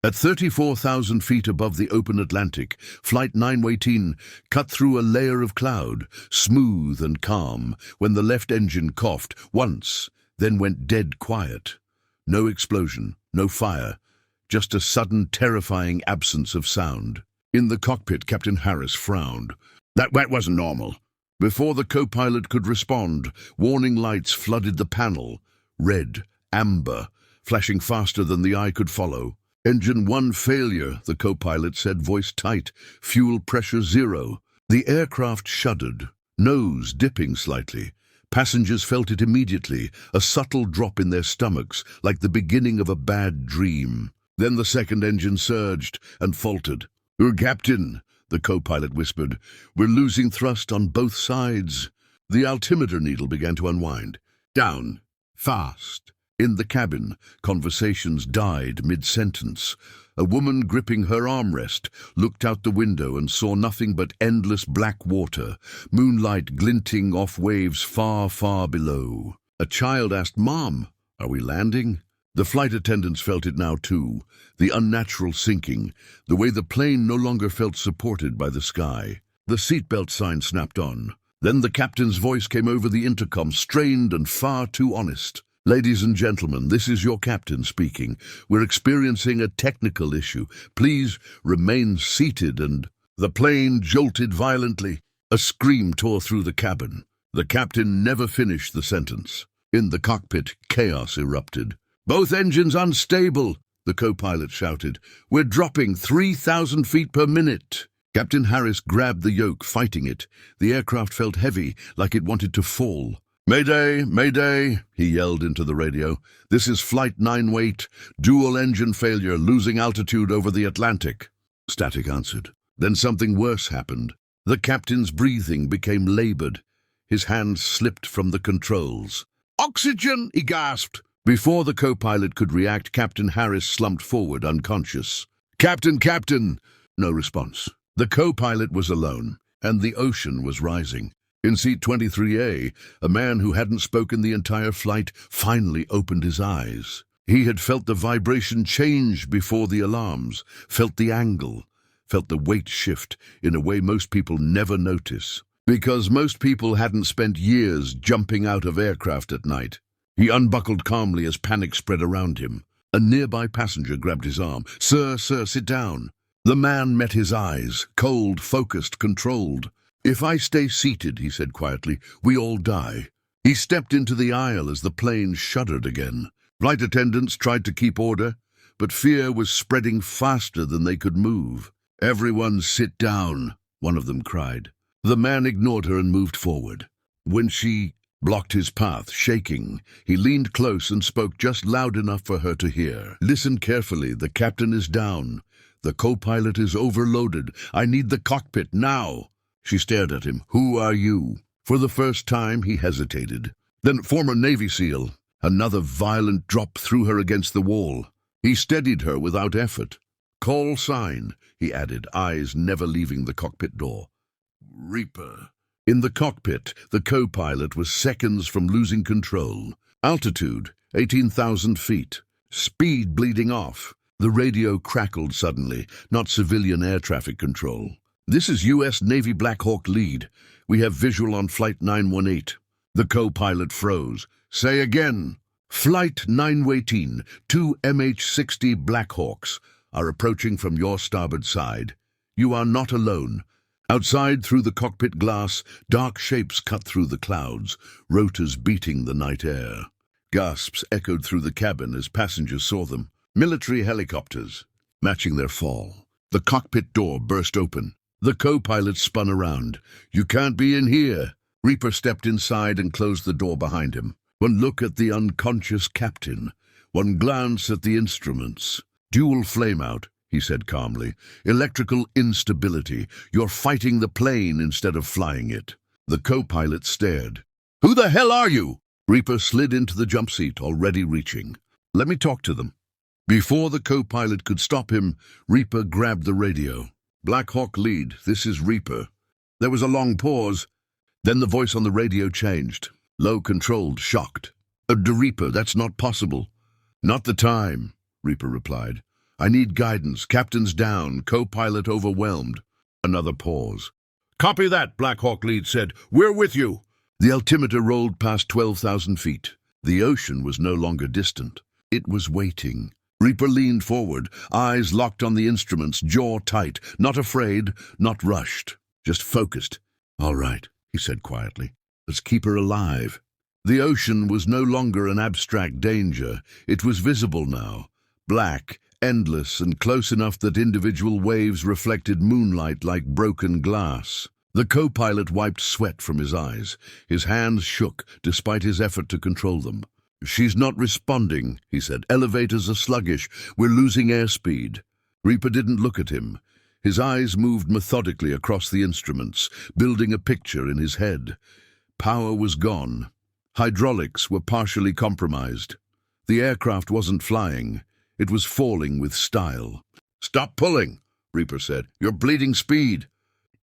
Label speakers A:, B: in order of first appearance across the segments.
A: At 34,000 feet above the open Atlantic, Flight 918 cut through a layer of cloud, smooth and calm, when the left engine coughed once, then went dead quiet. No explosion, no fire, just a sudden, terrifying absence of sound. In the cockpit, Captain Harris frowned. That wasn't normal. Before the co-pilot could respond, warning lights flooded the panel. Red, amber, flashing faster than the eye could follow. Engine 1 failure, the co-pilot said, voice tight. Fuel pressure 0. The aircraft shuddered, nose dipping slightly. Passengers felt it immediately, a subtle drop in their stomachs, like the beginning of a bad dream. Then the second engine surged and faltered. Captain, the co-pilot whispered, we're losing thrust on both sides. The altimeter needle began to unwind. Down. Fast. In the cabin, conversations died mid-sentence. A woman gripping her armrest looked out the window and saw nothing but endless black water, moonlight glinting off waves far, far below. A child asked, Mom, are we landing? The flight attendants felt it now too, the unnatural sinking, the way the plane no longer felt supported by the sky. The seatbelt sign snapped on. Then the captain's voice came over the intercom, strained and far too honest. Ladies and gentlemen, this is your captain speaking. We're experiencing a technical issue. Please remain seated and... The plane jolted violently. A scream tore through the cabin. The captain never finished the sentence. In the cockpit, chaos erupted. Both engines unstable, the co-pilot shouted. We're dropping 3,000 feet per minute. Captain Harris grabbed the yoke, fighting it. The aircraft felt heavy, like it wanted to fall. Mayday, mayday, he yelled into the radio. This is Flight 918, dual engine failure, losing altitude over the Atlantic. Static answered. Then something worse happened. The captain's breathing became labored. His hands slipped from the controls. Oxygen, he gasped. Before the co-pilot could react, Captain Harris slumped forward, unconscious. Captain! No response. The co-pilot was alone, and the ocean was rising. In seat 23A, a man who hadn't spoken the entire flight finally opened his eyes. He had felt the vibration change before the alarms, felt the angle, felt the weight shift in a way most people never notice. Because most people hadn't spent years jumping out of aircraft at night. He unbuckled calmly as panic spread around him. A nearby passenger grabbed his arm. Sir, sit down. The man met his eyes, cold, focused, controlled. If I stay seated, he said quietly, we all die. He stepped into the aisle as the plane shuddered again. Flight attendants tried to keep order, but fear was spreading faster than they could move. Everyone sit down, one of them cried. The man ignored her and moved forward. When she blocked his path, shaking, he leaned close and spoke just loud enough for her to hear. Listen carefully, the captain is down. The co-pilot is overloaded. I need the cockpit now. She stared at him. Who are you? For the first time, he hesitated. Then former Navy SEAL. Another violent drop threw her against the wall. He steadied her without effort. Call sign, he added, eyes never leaving the cockpit door. Reaper. In the cockpit, the co-pilot was seconds from losing control. Altitude, 18,000 feet. Speed bleeding off. The radio crackled suddenly, not civilian air traffic control. This is U.S. Navy Black Hawk lead. We have visual on Flight 918. The co-pilot froze. Say again. Flight 918, 2 MH-60 Black Hawks are approaching from your starboard side. You are not alone. Outside, through the cockpit glass, dark shapes cut through the clouds, rotors beating the night air. Gasps echoed through the cabin as passengers saw them. Military helicopters, matching their fall. The cockpit door burst open. The co-pilot spun around. You can't be in here. Reaper stepped inside and closed the door behind him. One look at the unconscious captain. One glance at the instruments. Dual flameout, he said calmly. Electrical instability. You're fighting the plane instead of flying it. The co-pilot stared. Who the hell are you? Reaper slid into the jump seat, already reaching. Let me talk to them. Before the co-pilot could stop him, Reaper grabbed the radio. Black Hawk lead, this is Reaper. There was a long pause. Then the voice on the radio changed. Low controlled, shocked. Reaper, that's not possible. Not the time, Reaper replied. I need guidance. Captain's down. Co-pilot overwhelmed. Another pause. Copy that, Black Hawk Lead said. We're with you. The altimeter rolled past 12,000 feet. The ocean was no longer distant. It was waiting. Reaper leaned forward, eyes locked on the instruments, jaw tight, not afraid, not rushed, just focused. All right, he said quietly. Let's keep her alive. The ocean was no longer an abstract danger. It was visible now, black, endless, and close enough that individual waves reflected moonlight like broken glass. The co-pilot wiped sweat from his eyes. His hands shook, despite his effort to control them. She's not responding, he said. Elevators are sluggish. We're losing airspeed. Reaper didn't look at him. His eyes moved methodically across the instruments, building a picture in his head. Power was gone. Hydraulics were partially compromised. The aircraft wasn't flying. It was falling with style. Stop pulling, Reaper said. You're bleeding speed.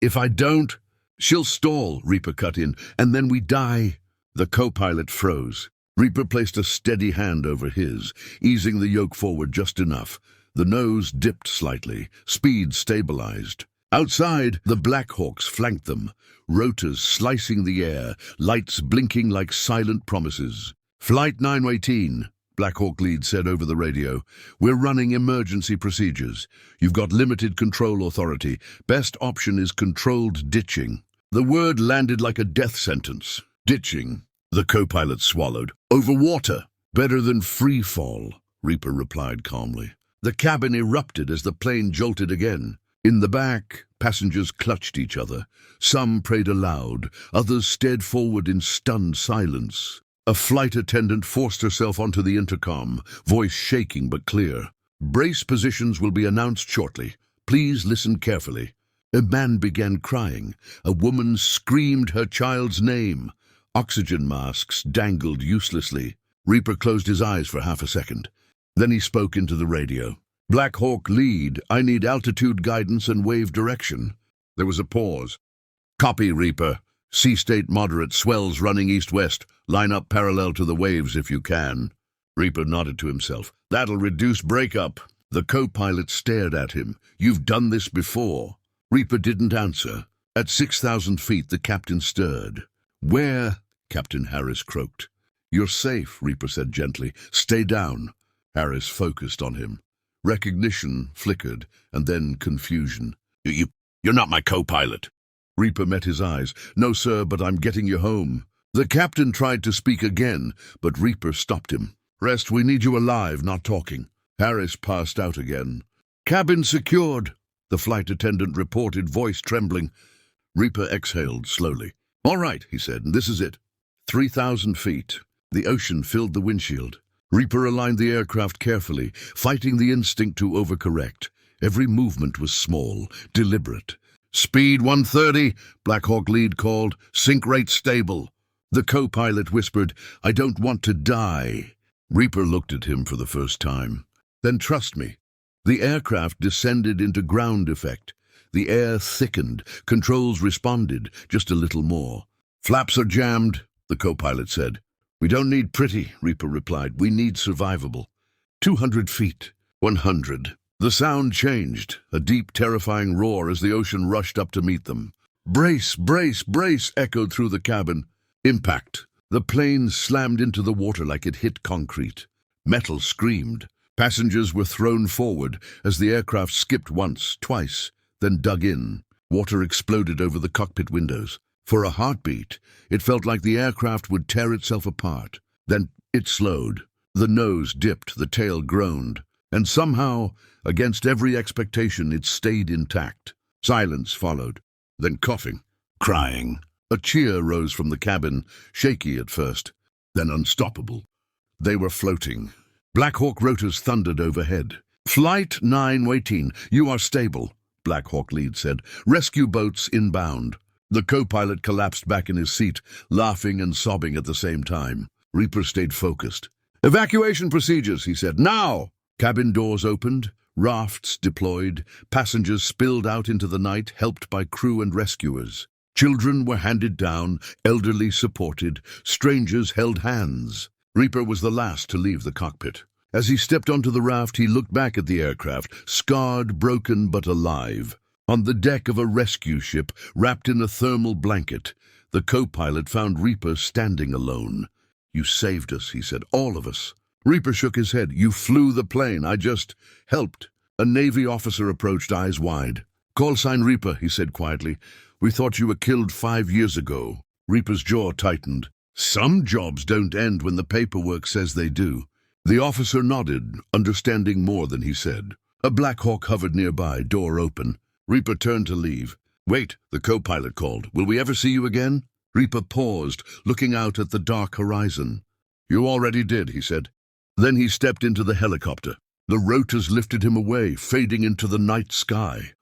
A: If I don't, she'll stall, Reaper cut in, and then we die. The co-pilot froze. Reaper placed a steady hand over his, easing the yoke forward just enough. The nose dipped slightly. Speed stabilized. Outside, the Black Hawks flanked them, rotors slicing the air, lights blinking like silent promises. Flight 918, Black Hawk Lead said over the radio. We're running emergency procedures. You've got limited control authority. Best option is controlled ditching. The word landed like a death sentence. Ditching. The co-pilot swallowed. Over water. Better than free fall, Reaper replied calmly. The cabin erupted as the plane jolted again. In the back, passengers clutched each other. Some prayed aloud, others stared forward in stunned silence. A flight attendant forced herself onto the intercom, voice shaking but clear. Brace positions will be announced shortly. Please listen carefully. A man began crying. A woman screamed her child's name. Oxygen masks dangled uselessly. Reaper closed his eyes for half a second. Then he spoke into the radio. Black Hawk Lead, I need altitude guidance and wave direction. There was a pause. Copy, Reaper. Sea state moderate, swells running east-west. Line up parallel to the waves if you can. Reaper nodded to himself. That'll reduce breakup. The co-pilot stared at him. You've done this before. Reaper didn't answer. At 6,000 feet, the captain stirred. Where? Captain Harris croaked. You're safe, Reaper said gently. Stay down. Harris focused on him. Recognition flickered, and then confusion. You're not my co-pilot. Reaper met his eyes. No, sir, but I'm getting you home. The captain tried to speak again, but Reaper stopped him. Rest, we need you alive, not talking. Harris passed out again. Cabin secured, the flight attendant reported, voice trembling. Reaper exhaled slowly. All right, he said, and this is it. 3,000 feet. The ocean filled the windshield. Reaper aligned the aircraft carefully, fighting the instinct to overcorrect. Every movement was small, deliberate. Speed 130, Black Hawk Lead called. Sync rate stable. The co-pilot whispered, I don't want to die. Reaper looked at him for the first time. Then trust me. The aircraft descended into ground effect. The air thickened. Controls responded, just a little more. Flaps are jammed, the co-pilot said. We don't need pretty, Reaper replied. We need survivable. 200 feet. 100. The sound changed, a deep, terrifying roar as the ocean rushed up to meet them. Brace, brace, brace, echoed through the cabin. Impact. The plane slammed into the water like it hit concrete. Metal screamed. Passengers were thrown forward as the aircraft skipped once, twice, then dug in. Water exploded over the cockpit windows. For a heartbeat, it felt like the aircraft would tear itself apart. Then it slowed. The nose dipped, the tail groaned. And somehow, against every expectation, it stayed intact. Silence followed. Then coughing, crying. A cheer rose from the cabin, shaky at first, then unstoppable. They were floating. Black Hawk rotors thundered overhead. Flight 918, you are stable, Black Hawk Lead said. Rescue boats inbound. The co-pilot collapsed back in his seat, laughing and sobbing at the same time. Reaper stayed focused. Evacuation procedures, he said. Now! Cabin doors opened, rafts deployed, passengers spilled out into the night, helped by crew and rescuers. Children were handed down, elderly supported, strangers held hands. Reaper was the last to leave the cockpit. As he stepped onto the raft, he looked back at the aircraft, scarred, broken, but alive. On the deck of a rescue ship, wrapped in a thermal blanket, the co-pilot found Reaper standing alone. "You saved us," he said, "all of us." Reaper shook his head. "You flew the plane. I just helped." A Navy officer approached, eyes wide. "Call sign Reaper," he said quietly. "We thought you were killed 5 years ago." Reaper's jaw tightened. "Some jobs don't end when the paperwork says they do." The officer nodded, understanding more than he said. A Black Hawk hovered nearby, door open. Reaper turned to leave. "Wait," the co-pilot called. "Will we ever see you again?" Reaper paused, looking out at the dark horizon. "You already did," he said. Then he stepped into the helicopter. The rotors lifted him away, fading into the night sky.